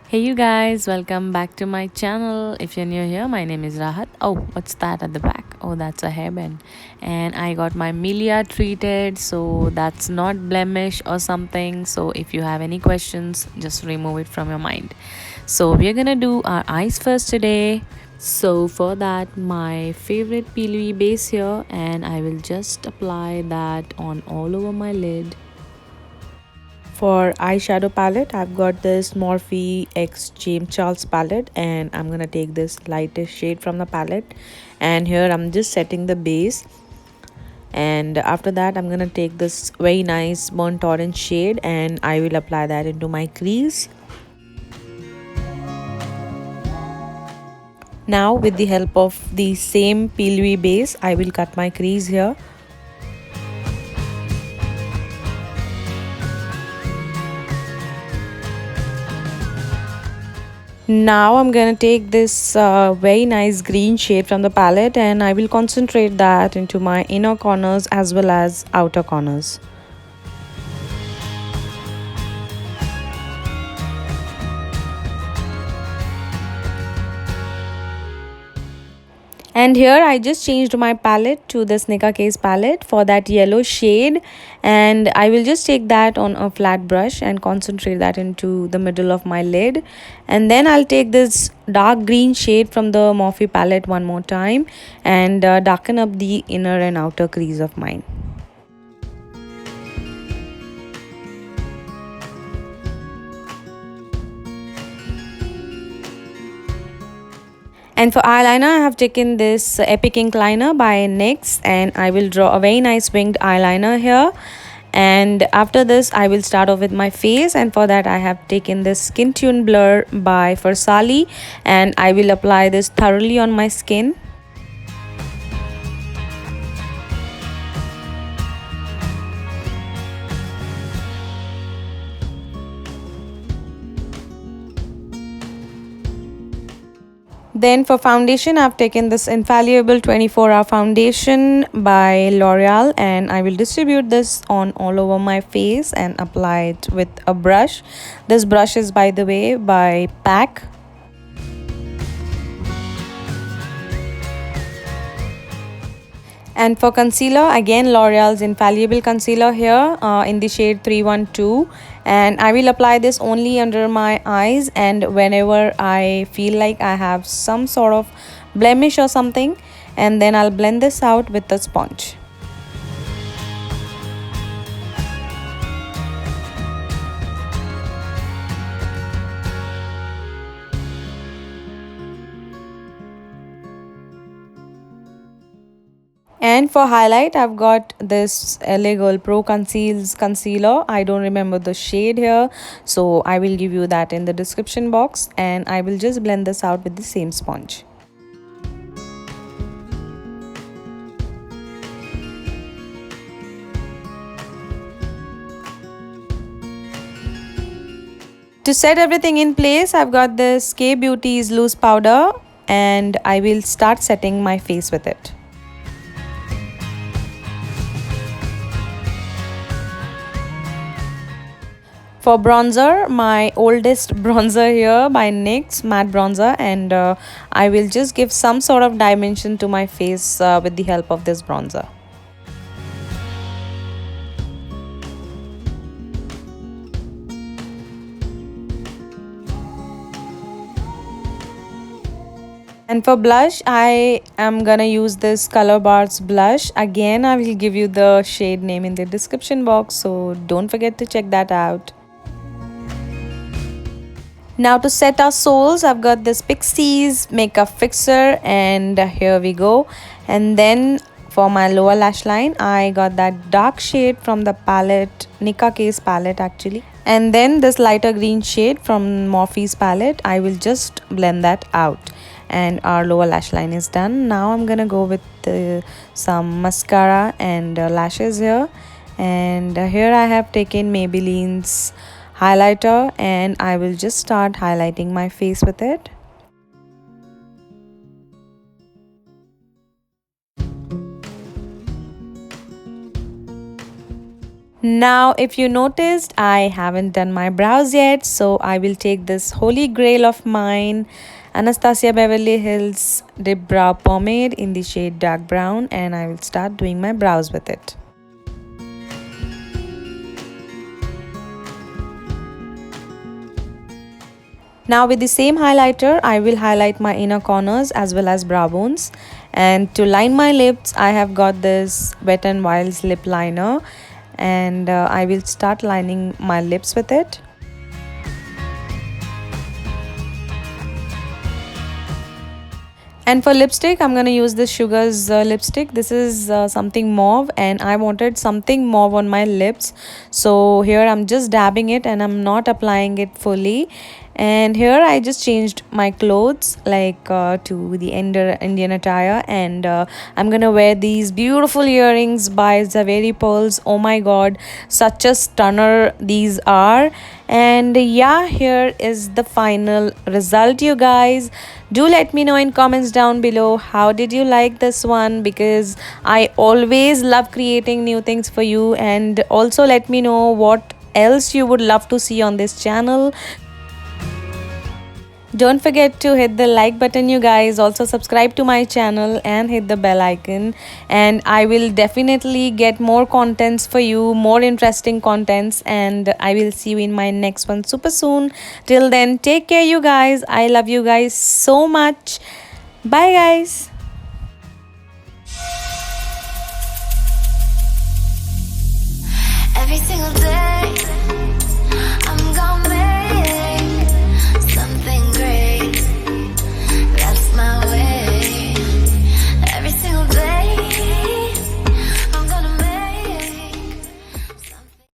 Hey you guys, welcome back to my channel. If you're new here, my name is Rahat. Oh, what's that at the back? Oh, that's a hairband. And I got my milia treated, so that's not blemish or something. So if you have any questions, just remove it from your mind. So we're gonna do our eyes first today. So for that, my favorite PLV base here, and I will just apply that on all over my lid. For eyeshadow palette, I've got this Morphe X James Charles palette, and I'm gonna take this lightest shade from the palette, and here I'm just setting the base. And after that, I'm gonna take this very nice burnt orange shade and I will apply that into my crease. Now with the help of the same PLV base, I will cut my crease here. Now I'm gonna take this very nice green shade from the palette and I will concentrate that into my inner corners as well as outer corners. And here I just changed my palette to this Nicka Case palette for that yellow shade, and I will just take that on a flat brush and concentrate that into the middle of my lid. And then I'll take this dark green shade from the Morphe palette one more time and darken up the inner and outer crease of mine. And for eyeliner, I have taken this Epic Ink liner by NYX and I will draw a very nice winged eyeliner here. And after this, I will start off with my face, and for that I have taken this Skin Tune Blur by Versali and I will apply this thoroughly on my skin. Then for foundation, I've taken this Infallible 24-hour foundation by L'Oreal and I will distribute this on all over my face and apply it with a brush. This brush is, by the way, by PAC. And for concealer, again L'Oreal's Infallible concealer here in the shade 312, and I will apply this only under my eyes and whenever I feel like I have some sort of blemish or something, and then I'll blend this out with the sponge. And for highlight, I've got this LA Girl Pro Conceals Concealer. I don't remember the shade here, so I will give you that in the description box and I will just blend this out with the same sponge. To set everything in place, I've got this K Beauty's loose powder and I will start setting my face with it. For bronzer, my oldest bronzer here by NYX matte bronzer, and I will just give some sort of dimension to my face with the help of this bronzer. And for blush, I am gonna use this Color Bars blush. Again, I will give you the shade name in the description box, so don't forget to check that out. Now to set our soles, I've got this Pixies makeup fixer and here we go. And then for my lower lash line, I got that dark shade from the palette, Nicka Case palette actually. And then this lighter green shade from Morphe's palette. I will just blend that out. And our lower lash line is done. Now I'm gonna go with some mascara and lashes here. And here I have taken Maybelline's highlighter and I will just start highlighting my face with it. Now, if you noticed, I haven't done my brows yet, so I will take this holy grail of mine, Anastasia Beverly Hills Dip Brow Pomade in the shade dark brown, and I will start doing my brows with it. Now with the same highlighter, I will highlight my inner corners as well as brow bones. And to line my lips, I have got this Wet n Wild's lip liner, and I will start lining my lips with it. And for lipstick, I'm going to use this Sugar's lipstick. This is something mauve, and I wanted something mauve on my lips. So here I'm just dabbing it and I'm not applying it fully. And here I just changed my clothes like to the Indian attire, and I'm gonna wear these beautiful earrings by Zaveri Pearls. Oh my god, such a stunner these are. And yeah, here is the final result, you guys. Do let me know in comments down below how did you like this one, because I always love creating new things for you. And also let me know what else you would love to see on this channel. Don't forget to hit the like button, you guys. Also subscribe to my channel and hit the bell icon, and I will definitely get more contents for you, more interesting contents, and I will see you in my next one super soon. Till then, take care, you guys. I love you guys so much. Bye guys. Every single day